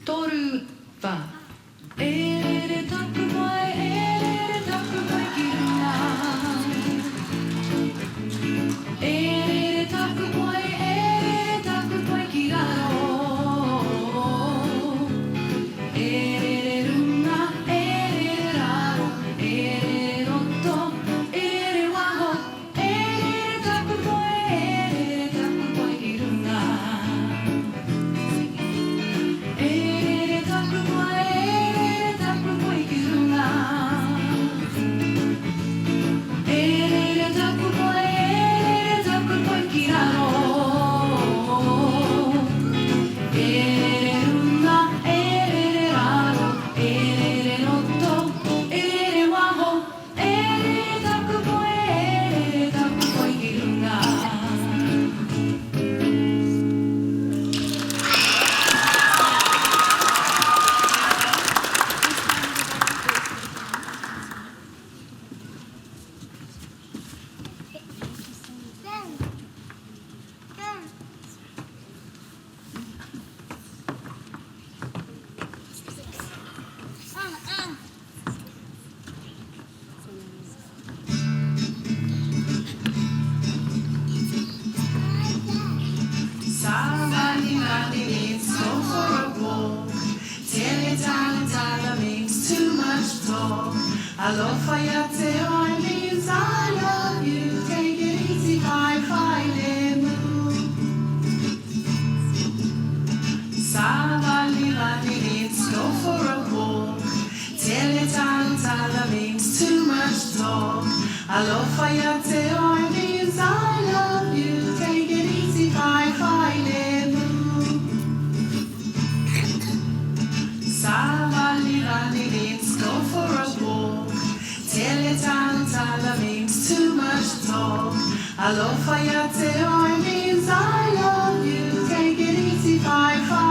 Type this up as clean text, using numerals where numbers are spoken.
turva. Ere takuvai, ere takuvai kiruna. Ere takuvai kiraro. Ere runa, ere raro, ere rotto, ere waho. Ere takuvai kiruna. Ere takuvai kiruna. Ere takuvai kiraro. Ere runa, ere raro, ere rotto, ere waho. Ere takuvai kiruna. Somebody means go for a walk. Tele means too much talk. Alofayate on means I love you. Take it easy, fine, move. Somebody means go for a walk. Tele means too much talk. Alofayate on means I love you. Take it easy, fine, move. Savali means go for a walk. Tele means too much talk. Alofayate means I love you. Take it easy, fine.